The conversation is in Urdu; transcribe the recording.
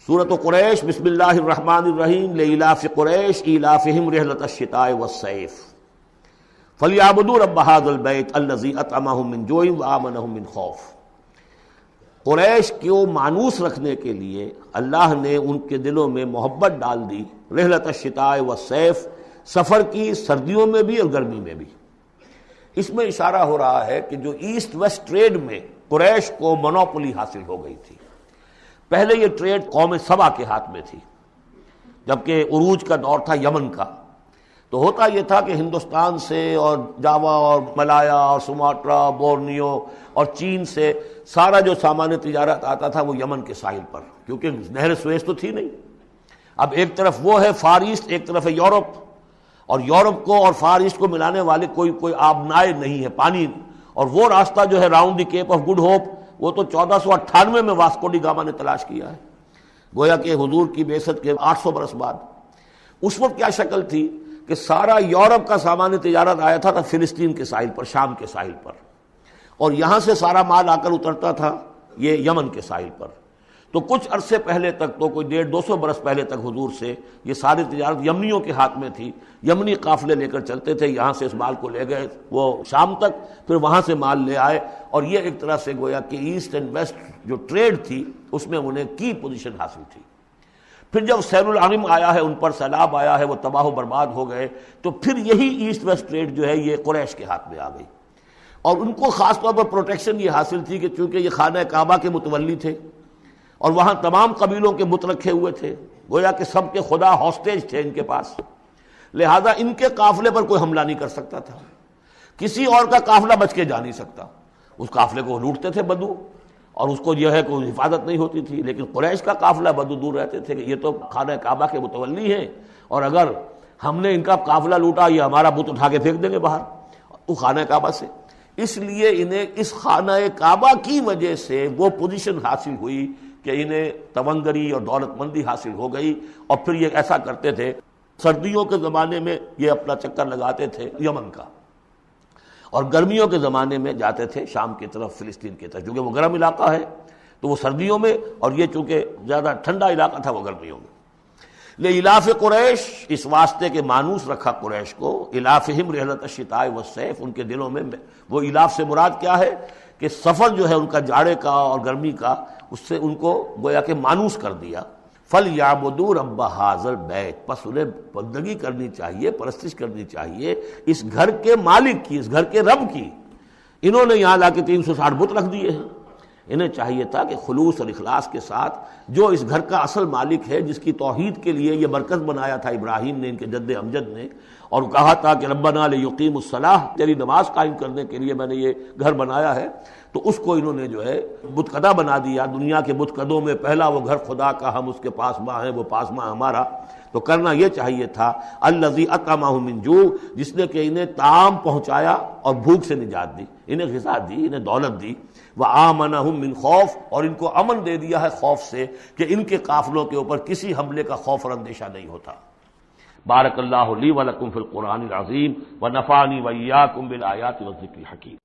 سورۃ قریش بسم اللہ الرحمن الرحیم لإلاف قریش ایلافہم رحلۃ الشتاء والصیف فلیعبدوا رب ھذا البیت الذی اطعمہم من جوع وآمنہم من خوف۔ قریش کو مانوس رکھنے کے لیے اللہ نے ان کے دلوں میں محبت ڈال دی، رحلۃ الشتاء والصیف، سفر کی سردیوں میں بھی اور گرمی میں بھی۔ اس میں اشارہ ہو رہا ہے کہ جو ایسٹ ویسٹ ٹریڈ میں قریش کو مونوپولی حاصل ہو گئی تھی۔ پہلے یہ ٹریڈ قوم سبا کے ہاتھ میں تھی، جبکہ عروج کا دور تھا یمن کا۔ تو ہوتا یہ تھا کہ ہندوستان سے اور جاوا اور ملایا اور سماٹرا، بورنیو اور چین سے سارا جو سامان تجارت آتا تھا وہ یمن کے ساحل پر، کیونکہ نہر سویس تو تھی نہیں۔ اب ایک طرف وہ ہے فار ایسٹ، ایک طرف ہے یورپ، اور یورپ کو اور فار ایسٹ کو ملانے والے کوئی آبنائے نہیں ہے، پانی۔ اور وہ راستہ جو ہے round the cape of good hope, وہ تو 1498 میں واسکو ڈی گاما نے تلاش کیا ہے، گویا کہ حضور کی بعثت کے 800 برس بعد۔ اس وقت کیا شکل تھی کہ سارا یورپ کا سامان تجارت آیا تھا فلسطین کے ساحل پر، شام کے ساحل پر، اور یہاں سے سارا مال آ کر اترتا تھا یہ یمن کے ساحل پر۔ تو کچھ عرصے پہلے تک، تو کوئی 150-200 برس پہلے تک حضور سے یہ ساری تجارت یمنیوں کے ہاتھ میں تھی۔ یمنی قافلے لے کر چلتے تھے، یہاں سے اس مال کو لے گئے وہ شام تک، پھر وہاں سے مال لے آئے، اور یہ ایک طرح سے گویا کہ ایسٹ اینڈ ویسٹ جو ٹریڈ تھی اس میں انہیں کی پوزیشن حاصل تھی۔ پھر جب سیل العرم آیا ہے، ان پر سیلاب آیا ہے، وہ تباہ و برباد ہو گئے، تو پھر یہی ایسٹ ویسٹ ٹریڈ جو ہے یہ قریش کے ہاتھ میں آ گئی، اور ان کو خاص طور پر پروٹیکشن یہ حاصل تھی کہ چونکہ یہ خانہ کعبہ کے متولی تھے اور وہاں تمام قبیلوں کے بت رکھے ہوئے تھے، گویا کہ سب کے خدا ہاسٹیج تھے ان کے پاس، لہذا ان کے قافلے پر کوئی حملہ نہیں کر سکتا تھا، کسی اور کا قافلہ بچ کے جا نہیں سکتا۔ اس قافلے کو لوٹتے تھے بدو، اور اس کو جو ہے کوئی حفاظت نہیں ہوتی تھی، لیکن قریش کا قافلہ بدو دور رہتے تھے کہ یہ تو خانہ کعبہ کے متولی ہیں، اور اگر ہم نے ان کا قافلہ لوٹا یہ ہمارا بت اٹھا کے پھینک دیں گے باہر وہ خانہ کعبہ سے۔ اس لیے انہیں اس خانہ کعبہ کی وجہ سے وہ پوزیشن حاصل ہوئی کہ انہیں تونگری اور دولت مندی حاصل ہو گئی، اور پھر یہ ایسا کرتے تھے، سردیوں کے زمانے میں یہ اپنا چکر لگاتے تھے یمن کا، اور گرمیوں کے زمانے میں جاتے تھے شام کی طرف، فلسطین کی طرف، کیونکہ وہ گرم علاقہ ہے تو وہ سردیوں میں، اور یہ چونکہ زیادہ ٹھنڈا علاقہ تھا وہ گرمیوں میں۔ لإلاف قریش، اس واسطے کے مانوس رکھا قریش کو، الافہم رحلۃ الشتاء والصیف، ان کے دلوں میں وہ الاف سے مراد کیا ہے کہ سفر جو ہے ان کا جاڑے کا اور گرمی کا، اس سے ان کو گویا کہ مانوس کر دیا۔ فَلْيَعْبُدُوا رَبَّ هَٰذَا الْبَيْتِ، پس انہیں بندگی کرنی چاہیے، پرستش کرنی چاہیے اس گھر کے مالک کی، اس گھر کے رب کی۔ انہوں نے یہاں لا کے 360 بت رکھ دیے ہیں، انہیں چاہیے تھا کہ خلوص اور اخلاص کے ساتھ جو اس گھر کا اصل مالک ہے، جس کی توحید کے لیے یہ مرکز بنایا تھا ابراہیم نے، ان کے جد امجد نے، اور کہا تھا کہ ربنا لیقیموا الصلاۃ، تیری نماز قائم کرنے کے لیے میں نے یہ گھر بنایا ہے، تو اس کو انہوں نے جو ہے بت قدا بنا دیا۔ دنیا کے بت قدوں میں پہلا وہ گھر خدا کا، ہم اس کے پاس ماں ہیں، وہ پاس ماں ہمارا۔ تو کرنا یہ چاہیے تھا الذی اطعمہم من جوع، جس نے کہ انہیں طعام پہنچایا اور بھوک سے نجات دی، انہیں غذا دی، انہیں دولت دی، وآمنہم من خوف، اور ان کو امن دے دیا ہے خوف سے کہ ان کے قافلوں کے اوپر کسی حملے کا خوف اور اندیشہ نہیں ہوتا۔ بارک اللہ لی ولکم فی القرآن العظیم ونفعنی وإیاکم بالآیات والذکر الحکیم۔